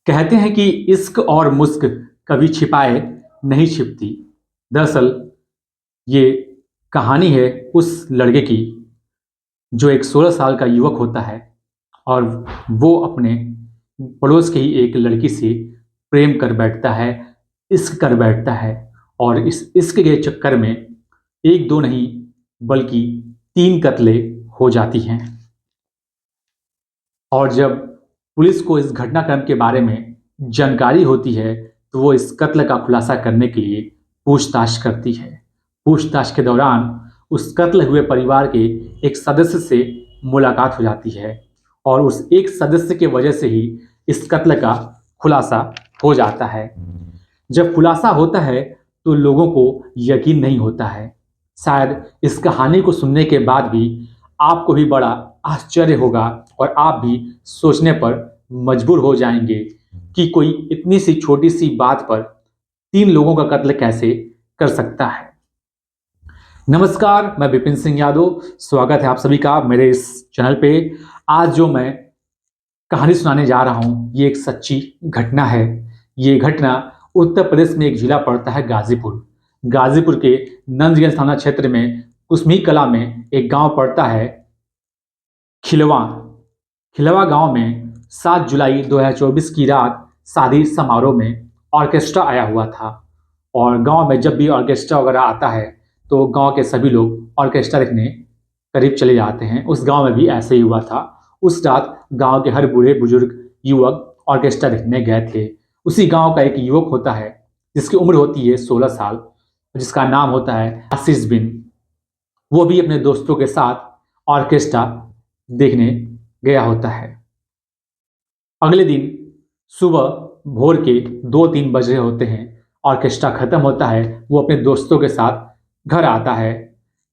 कहते हैं कि इश्क और मुस्क कभी छिपाए नहीं छिपती। दरअसल ये कहानी है उस लड़के की जो एक 16 साल का युवक होता है और वो अपने पड़ोस की ही एक लड़की से प्रेम कर बैठता है, इश्क कर बैठता है। और इस इश्क के चक्कर में एक दो नहीं बल्कि 3 कत्ले हो जाती हैं। और जब पुलिस को इस घटनाक्रम के बारे में जानकारी होती है तो वो इस कत्ल का खुलासा करने के लिए पूछताछ करती है। पूछताछ के दौरान उस कत्ल हुए परिवार के एक सदस्य से मुलाकात हो जाती है और उस एक सदस्य के वजह से ही इस कत्ल का खुलासा हो जाता है। जब खुलासा होता है तो लोगों को यकीन नहीं होता है। शायद इस कहानी को सुनने के बाद भी आपको भी बड़ा आश्चर्य होगा और आप भी सोचने पर मजबूर हो जाएंगे कि कोई इतनी सी छोटी सी बात पर 3 लोगों का कत्ल कैसे कर सकता है। नमस्कार, मैं विपिन सिंह यादव। स्वागत है आप सभी का मेरे इस चैनल पे। आज जो मैं कहानी सुनाने जा रहा हूँ ये एक सच्ची घटना है। ये घटना उत्तर प्रदेश में एक जिला पड़ता है गाजीपुर। गाजीपुर के नंदगंज थाना क्षेत्र में कुसमी कला में एक गांव पड़ता है खिलवा। खिलवा गांव में 7 जुलाई 2024 की रात शादी समारोह में ऑर्केस्ट्रा आया हुआ था। और गांव में जब भी ऑर्केस्ट्रा वगैरह आता है तो गांव के सभी लोग ऑर्केस्ट्रा देखने करीब चले जाते हैं। उस गांव में भी ऐसे ही हुआ था। उस रात गांव के हर बूढ़े बुजुर्ग युवक ऑर्केस्ट्रा देखने गए थे। उसी गांव का एक युवक होता है जिसकी उम्र होती है 16 साल, जिसका नाम होता है आशीष बिन। वो भी अपने दोस्तों के साथ ऑर्केस्ट्रा देखने गया होता है। अगले दिन सुबह भोर के 2-3 बज रहे होते हैं। ऑर्केस्ट्रा खत्म होता है। वो अपने दोस्तों के साथ घर आता है।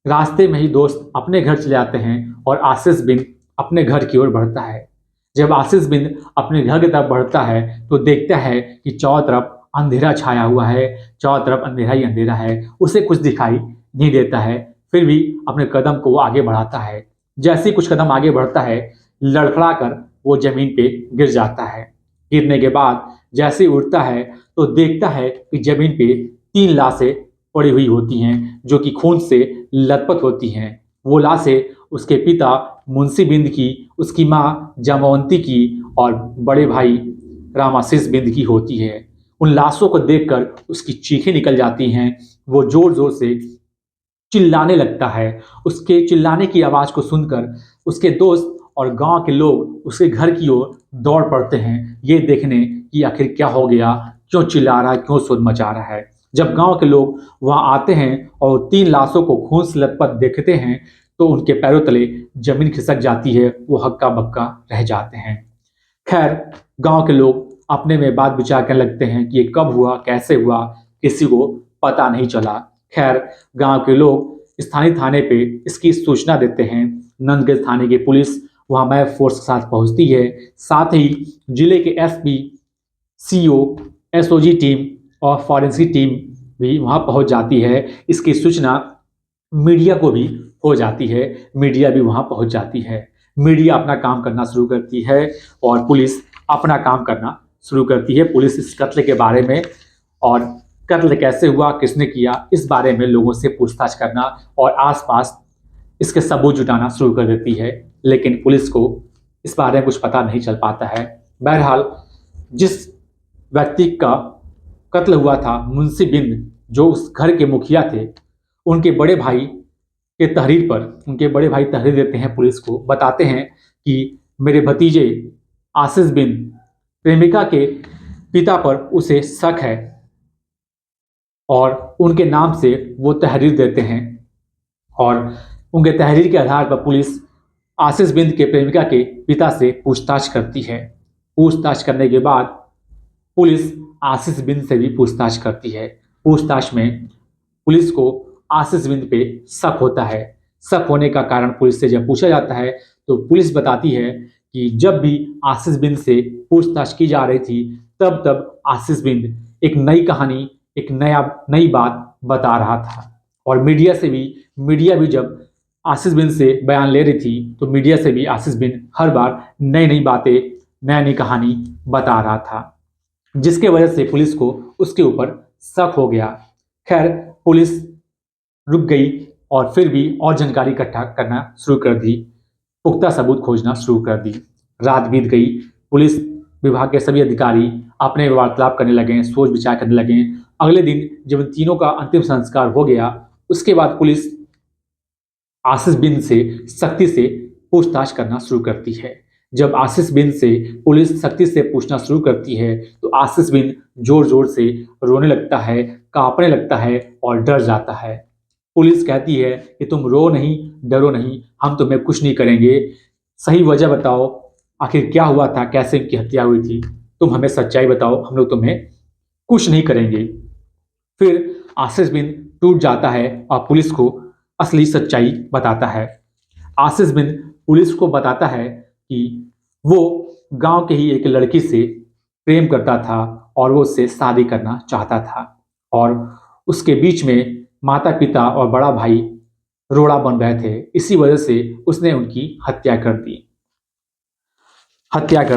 रास्ते में ही दोस्त अपने घर चले आते हैं और आशीष बिन अपने घर की ओर बढ़ता है। जब आशीष बिन अपने घर की तरफ बढ़ता है तो देखता है कि चारों तरफ अंधेरा छाया हुआ है। चारों तरफ अंधेरा ही अंधेरा है। उसे कुछ दिखाई नहीं देता है। फिर भी अपने कदम को वो आगे बढ़ाता है। जैसे ही कुछ कदम आगे बढ़ता है लड़खड़ा कर वो जमीन पे गिर जाता है। गिरने के बाद जैसे ही उठता है तो देखता है कि जमीन पे 3 लाशें पड़ी हुई होती हैं जो कि खून से लथपथ होती हैं। वो लाशें उसके पिता मुंशी बिंद की, उसकी माँ जामवंती की और बड़े भाई रामाशीष बिंद की होती है। उन लाशों को देखकर उसकी चीखें निकल जाती हैं। वो जोर जोर से चिल्लाने लगता है। उसके चिल्लाने की आवाज़ को सुनकर उसके दोस्त और गांव के लोग उसके घर की ओर दौड़ पड़ते हैं, ये देखने कि आखिर क्या हो गया, क्यों चिल्ला रहा है, क्यों शोर मचा रहा है। जब गांव के लोग वहां आते हैं और 3 लाशों को खून से लथपथ देखते हैं तो उनके पैरों तले जमीन खिसक जाती है। वो हक्का बक्का रह जाते हैं। खैर, गांव के लोग अपने में बात विचार करने लगते हैं कि ये कब हुआ, कैसे हुआ, किसी को पता नहीं चला। खैर, गांव के लोग स्थानीय थाने पे इसकी सूचना देते हैं। नंदगंज थाने की पुलिस वहां मैप फोर्स के साथ पहुंचती है। साथ ही जिले के एसपी, सीओ, एसओजी टीम और फॉरेंसिक टीम भी वहां पहुंच जाती है। इसकी सूचना मीडिया को भी हो जाती है। मीडिया भी वहां पहुंच जाती है। मीडिया अपना काम करना शुरू करती है और पुलिस अपना काम करना शुरू करती है। पुलिस इस कत्ल के बारे में और कत्ल कैसे हुआ, किसने किया, इस बारे में लोगों से पूछताछ करना और आसपास इसके सबूत जुटाना शुरू कर देती है। लेकिन पुलिस को इस बारे में कुछ पता नहीं चल पाता है। बहरहाल, जिस व्यक्ति का कत्ल हुआ था, मुंशी बिंद, जो उस घर के मुखिया थे, उनके बड़े भाई के तहरीर पर उनके बड़े भाई तहरीर देते हैं पुलिस को। बताते हैं कि मेरे भतीजे आशीष बिन प्रेमिका के पिता पर उसे शक है और उनके नाम से वो तहरीर देते हैं। और उनके तहरीर के आधार पर पुलिस आशीष बिंद के प्रेमिका के पिता से पूछताछ करती है। पूछताछ करने के बाद पुलिस आशीष बिंद से भी पूछताछ करती है। पूछताछ में पुलिस को आशीष बिंद पे शक होता है। शक होने का कारण पुलिस से जब पूछा जाता है तो पुलिस बताती है कि जब भी आशीष बिंद से पूछताछ की जा रही थी तब तब आशीष बिंद एक नई कहानी, एक नई बात बता रहा था। और मीडिया भी जब आशीष बिन से बयान ले रही थी तो मीडिया से भी आशीष बिन हर बार नई नई बातें, नई नई कहानी बता रहा था। जिसके वजह से पुलिस को उसके ऊपर शक हो गया। खैर, पुलिस रुक गई और फिर भी और जानकारी इकट्ठा करना शुरू कर दी, पुख्ता सबूत खोजना शुरू कर दी। रात बीत गई, पुलिस विभाग के सभी अधिकारी अपने वार्तालाप करने लगे, सोच विचार करने लगे। अगले दिन जब इन तीनों का अंतिम संस्कार हो गया, उसके बाद पुलिस आशीष बिंद से सख्ती से पूछताछ करना शुरू करती है। जब आशीष बिंद से पुलिस सख्ती से पूछना शुरू करती है तो आशीष बिंद जोर जोर से रोने लगता है, कांपने लगता है और डर जाता है। पुलिस कहती है कि तुम रो नहीं, डरो नहीं, हम तुम्हें कुछ नहीं करेंगे, सही वजह बताओ, आखिर क्या हुआ था, कैसे इनकी हत्या हुई थी, तुम हमें सच्चाई बताओ, हम लोग तुम्हें कुछ नहीं करेंगे। फिर आशीष बिन टूट जाता है और पुलिस को असली सच्चाई बताता है। आशीष बिन पुलिस को बताता है कि वो गांव के ही एक लड़की से प्रेम करता था और वो उससे शादी करना चाहता था, और उसके बीच में माता पिता और बड़ा भाई रोड़ा बन रहे थे। इसी वजह से उसने उनकी हत्या कर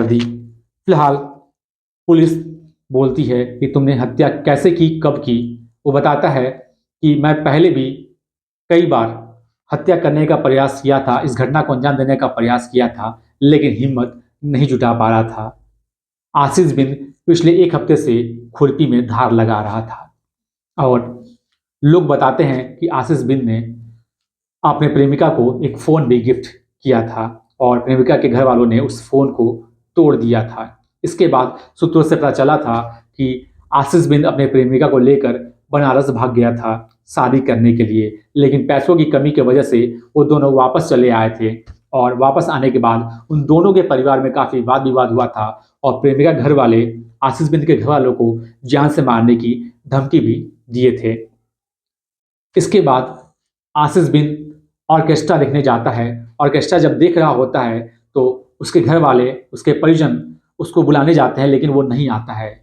दी। फिलहाल पुलिस बोलती है कि तुमने हत्या कैसे की, कब की। वो बताता है कि मैं पहले भी कई बार हत्या करने का प्रयास किया था, इस घटना को अंजाम देने का प्रयास किया था, लेकिन हिम्मत नहीं जुटा पा रहा था। आशीष बिन पिछले एक हफ्ते से खुरपी में धार लगा रहा था। और लोग बताते हैं कि आशीष बिन ने अपने प्रेमिका को एक फ़ोन भी गिफ्ट किया था और प्रेमिका के घर वालों ने उस फ़ोन को तोड़ दिया था। इसके बाद सूत्रों से पता चला था कि आशीष बिंद अपने प्रेमिका को लेकर बनारस भाग गया था शादी करने के लिए, लेकिन पैसों की कमी की वजह से वो दोनों वापस चले आए थे। और वापस आने के बाद उन दोनों के परिवार में काफ़ी वाद विवाद हुआ था और प्रेमिका घर वाले आशीष बिंद के घर वालों को जान से मारने की धमकी भी दिए थे। इसके बाद आशीष बिन ऑर्केस्ट्रा देखने जाता है। ऑर्केस्ट्रा जब देख रहा होता है तो उसके घर वाले, उसके परिजन उसको बुलाने जाते हैं, लेकिन वो नहीं आता है।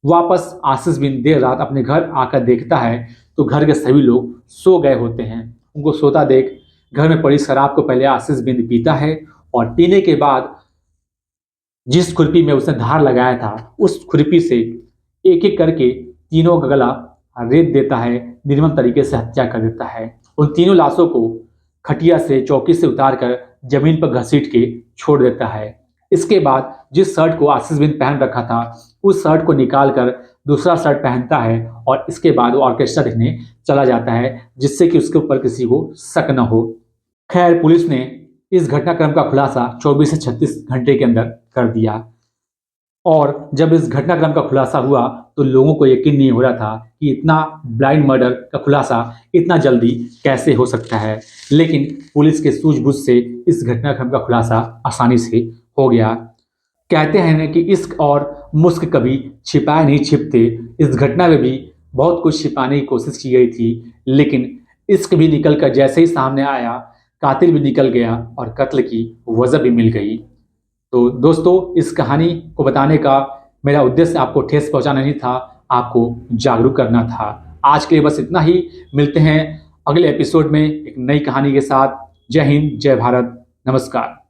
वापस आशीष बिन देर रात अपने घर आकर देखता है तो घर के सभी लोग सो गए होते हैं। उनको सोता देख घर में पड़ी शराब को पहले आशीष बिन पीता है और पीने के बाद जिस खुरपी में उसने धार लगाया था उस खुरपी से एक एक करके तीनों का गला रेत देता है, निर्मम तरीके से हत्या कर देता है। उन तीनों लाशों को खटिया से, चौकी से उतारकर जमीन पर घसीट के छोड़ देता है। इसके बाद जिस शर्ट को आशीष बिन पहन रखा था उस शर्ट को निकालकर दूसरा शर्ट पहनता है और इसके बाद वो ऑर्केस्ट्रा देखने चला जाता है, जिससे कि उसके ऊपर किसी को शक न हो। खैर, पुलिस ने इस घटनाक्रम का खुलासा 24 से 36 घंटे के अंदर कर दिया और जब इस घटनाक्रम का खुलासा हुआ तो लोगों को यकीन नहीं हो रहा था कि इतना ब्लाइंड मर्डर का खुलासा इतना जल्दी कैसे हो सकता है, लेकिन पुलिस के सूझबूझ से इस घटनाक्रम का खुलासा आसानी से हो गया। कहते हैं ना कि इश्क और मुश्क कभी छिपाए नहीं छिपते। इस घटना में भी बहुत कुछ छिपाने की कोशिश की गई थी, लेकिन इश्क भी निकल कर जैसे ही सामने आया, कातिल भी निकल गया और कत्ल की वजह भी मिल गई। तो दोस्तों, इस कहानी को बताने का मेरा उद्देश्य आपको ठेस पहुंचाना नहीं था, आपको जागरूक करना था। आज के लिए बस इतना ही। मिलते हैं अगले एपिसोड में एक नई कहानी के साथ। जय हिंद, जय भारत, नमस्कार।